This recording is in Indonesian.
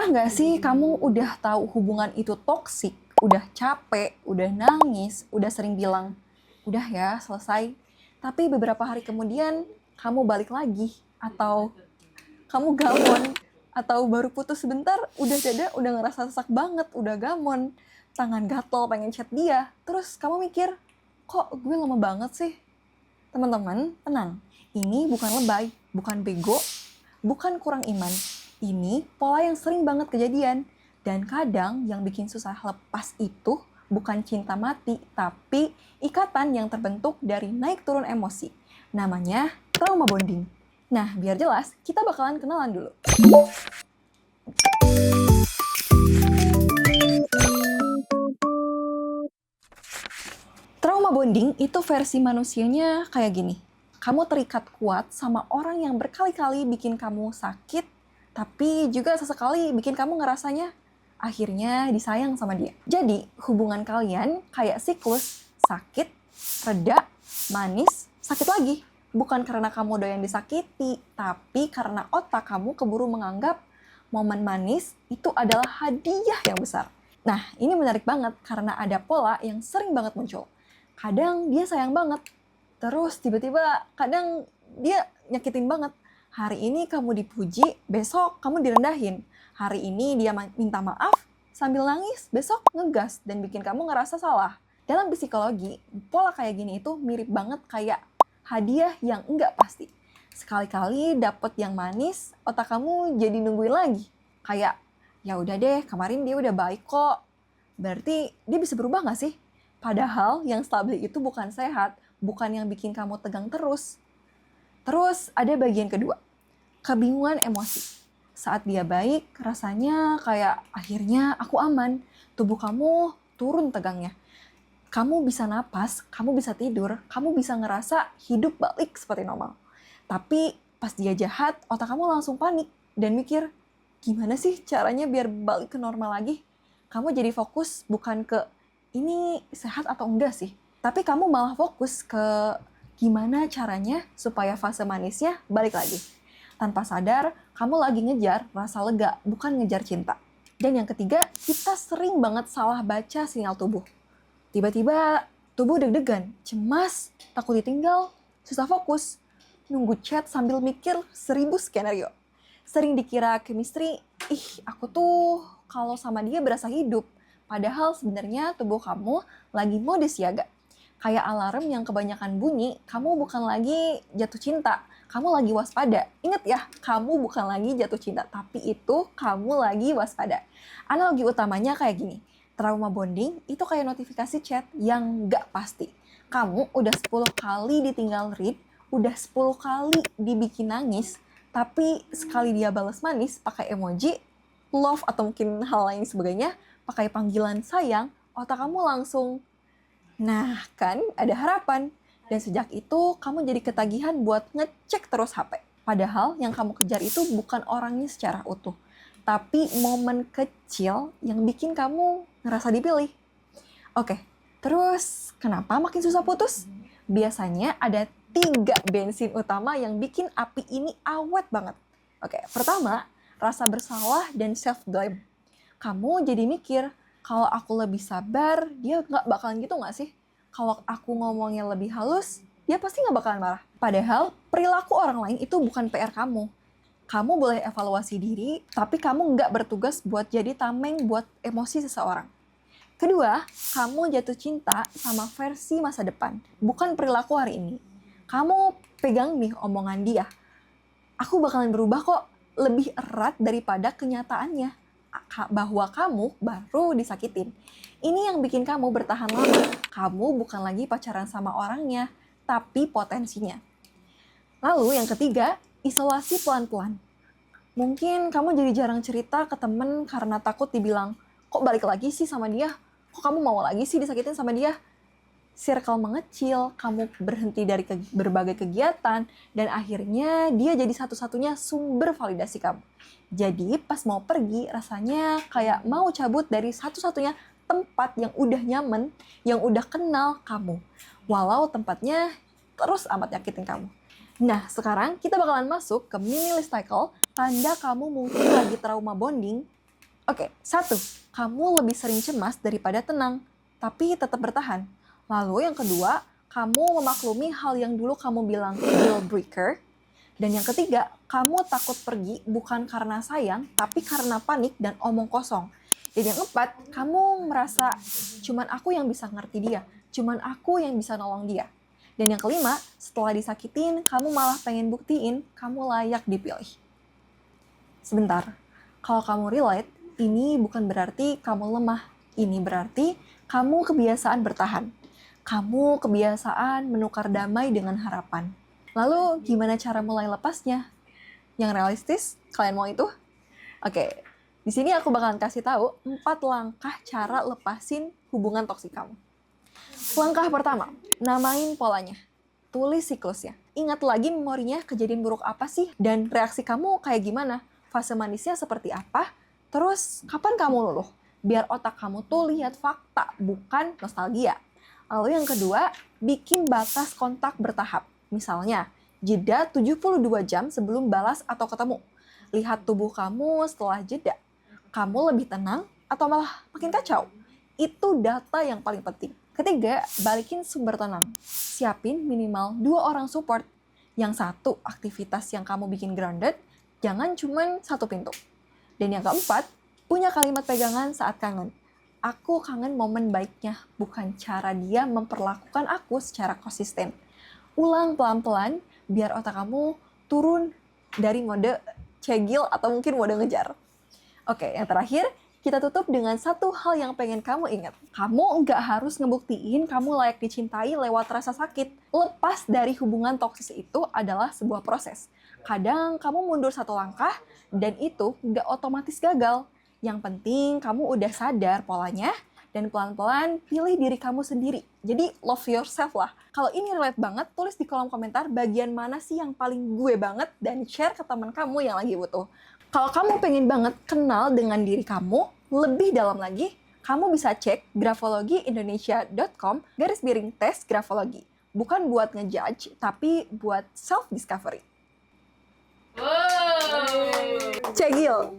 Pernah nggak sih kamu udah tahu hubungan itu toksik, udah capek, udah nangis, udah sering bilang, udah ya selesai. Tapi beberapa hari kemudian kamu balik lagi, atau kamu gamon, atau baru putus sebentar, udah dada, udah ngerasa sesak banget, udah gamon, tangan gatel pengen chat dia. Terus kamu mikir, kok gue lama banget sih? Teman-teman, tenang. Ini bukan lebay, bukan bego, bukan kurang iman. Ini pola yang sering banget kejadian. Dan kadang yang bikin susah lepas itu bukan cinta mati, tapi ikatan yang terbentuk dari naik turun emosi. Namanya trauma bonding. Nah, biar jelas, kita bakalan kenalan dulu. Trauma bonding itu versi manusianya kayak gini. Kamu terikat kuat sama orang yang berkali-kali bikin kamu sakit, tapi juga sesekali bikin kamu ngerasanya akhirnya disayang sama dia. Jadi, hubungan kalian kayak siklus, sakit, reda, manis, sakit lagi. Bukan karena kamu doyan disakiti, tapi karena otak kamu keburu menganggap momen manis itu adalah hadiah yang besar. Nah, ini menarik banget karena ada pola yang sering banget muncul. Kadang dia sayang banget, terus tiba-tiba kadang dia nyakitin banget. Hari ini kamu dipuji, besok kamu direndahin. Hari ini dia minta maaf, sambil nangis, besok ngegas dan bikin kamu ngerasa salah. Dalam psikologi, pola kayak gini itu mirip banget kayak hadiah yang enggak pasti. Sekali-kali dapet yang manis, otak kamu jadi nungguin lagi. Kayak, ya udah deh, kemarin dia udah baik kok. Berarti dia bisa berubah gak sih? Padahal yang stabil itu bukan sehat, bukan yang bikin kamu tegang terus. Terus ada bagian kedua, kebingungan emosi. Saat dia baik, rasanya kayak akhirnya aku aman. Tubuh kamu turun tegangnya. Kamu bisa napas, kamu bisa tidur, kamu bisa ngerasa hidup balik seperti normal. Tapi pas dia jahat, otak kamu langsung panik dan mikir, gimana sih caranya biar balik ke normal lagi? Kamu jadi fokus bukan ke ini sehat atau enggak sih, tapi kamu malah fokus ke gimana caranya supaya fase manisnya balik lagi. Tanpa sadar, kamu lagi ngejar rasa lega, bukan ngejar cinta. Dan yang ketiga, kita sering banget salah baca sinyal tubuh. Tiba-tiba tubuh deg-degan, cemas, takut ditinggal, susah fokus, nunggu chat sambil mikir 1000 skenario. Sering dikira chemistry, aku tuh kalau sama dia berasa hidup. Padahal sebenarnya tubuh kamu lagi mode siaga. Kayak alarm yang kebanyakan bunyi, kamu bukan lagi jatuh cinta, kamu lagi waspada. Ingat ya, kamu bukan lagi jatuh cinta, tapi itu kamu lagi waspada. Analogi utamanya kayak gini, trauma bonding itu kayak notifikasi chat yang nggak pasti. Kamu udah 10 kali ditinggal read, udah 10 kali dibikin nangis, tapi sekali dia balas manis pakai emoji, love atau mungkin hal lain sebagainya, pakai panggilan sayang, otak kamu langsung, nah kan ada harapan. Dan sejak itu kamu jadi ketagihan buat ngecek terus HP. Padahal yang kamu kejar itu bukan orangnya secara utuh, tapi momen kecil yang bikin kamu ngerasa dipilih. Oke, terus kenapa makin susah putus? Biasanya ada 3 bensin utama yang bikin api ini awet banget. Oke, pertama, rasa bersalah dan self-blame. Kamu jadi mikir, kalau aku lebih sabar, dia nggak bakalan gitu nggak sih? Kalau aku ngomongnya lebih halus, dia pasti nggak bakalan marah. Padahal, perilaku orang lain itu bukan PR kamu. Kamu boleh evaluasi diri, tapi kamu nggak bertugas buat jadi tameng buat emosi seseorang. Kedua, kamu jatuh cinta sama versi masa depan, bukan perilaku hari ini. Kamu pegang nih omongan dia, aku bakalan berubah kok, lebih erat daripada kenyataannya bahwa kamu baru disakitin. Ini yang bikin kamu bertahan lama. Kamu bukan lagi pacaran sama orangnya, tapi potensinya. Lalu yang ketiga, isolasi pelan-pelan. Mungkin kamu jadi jarang cerita ke temen karena takut dibilang, kok balik lagi sih sama dia? Kok kamu mau lagi sih disakitin sama dia? Circle mengecil, kamu berhenti dari berbagai kegiatan, dan akhirnya dia jadi satu-satunya sumber validasi kamu. Jadi pas mau pergi, rasanya kayak mau cabut dari satu-satunya tempat yang udah nyaman, yang udah kenal kamu. Walau tempatnya terus amat nyakitin kamu. Nah, sekarang kita bakalan masuk ke mini list cycle, tanda kamu mungkin lagi trauma bonding, Oke, 1. Kamu lebih sering cemas daripada tenang, tapi tetap bertahan. Lalu yang kedua, kamu memaklumi hal yang dulu kamu bilang deal breaker. Dan yang ketiga, kamu takut pergi bukan karena sayang, tapi karena panik dan omong kosong. Dan yang keempat, kamu merasa cuman aku yang bisa ngerti dia, cuman aku yang bisa nolong dia. Dan yang kelima, setelah disakitin, kamu malah pengen buktiin kamu layak dipilih. Sebentar, kalau kamu relate, ini bukan berarti kamu lemah. Ini berarti kamu kebiasaan bertahan. Kamu kebiasaan menukar damai dengan harapan. Lalu, gimana cara mulai lepasnya? Yang realistis, kalian mau itu? Oke, di sini aku bakalan kasih tahu 4 langkah cara lepasin hubungan toksik kamu. Langkah pertama, namain polanya. Tulis siklusnya. Ingat lagi memorinya kejadian buruk apa sih? Dan reaksi kamu kayak gimana? Fase manisnya seperti apa? Terus, kapan kamu luluh? Biar otak kamu tuh lihat fakta, bukan nostalgia. Lalu yang kedua, bikin batas kontak bertahap. Misalnya, jeda 72 jam sebelum balas atau ketemu. Lihat tubuh kamu setelah jeda. Kamu lebih tenang atau malah makin kacau? Itu data yang paling penting. Ketiga, balikin sumber tenang. Siapin minimal 2 orang support. Yang satu, aktivitas yang kamu bikin grounded, jangan cuman satu pintu. Dan yang keempat, punya kalimat pegangan saat kangen. Aku kangen momen baiknya, bukan cara dia memperlakukan aku secara konsisten. Ulang pelan-pelan, biar otak kamu turun dari mode cegil atau mungkin mode ngejar. Oke, yang terakhir, kita tutup dengan satu hal yang pengen kamu ingat. Kamu nggak harus ngebuktiin kamu layak dicintai lewat rasa sakit. Lepas dari hubungan toksis itu adalah sebuah proses. Kadang kamu mundur 1 langkah, dan itu nggak otomatis gagal. Yang penting kamu udah sadar polanya, dan pelan-pelan pilih diri kamu sendiri. Jadi love yourself lah. Kalau ini relate banget, tulis di kolom komentar bagian mana sih yang paling gue banget, dan share ke teman kamu yang lagi butuh. Kalau kamu pengen banget kenal dengan diri kamu lebih dalam lagi, kamu bisa cek grafologiindonesia.com/tes grafologi. Bukan buat ngejudge, tapi buat self-discovery. Wow. Cegil.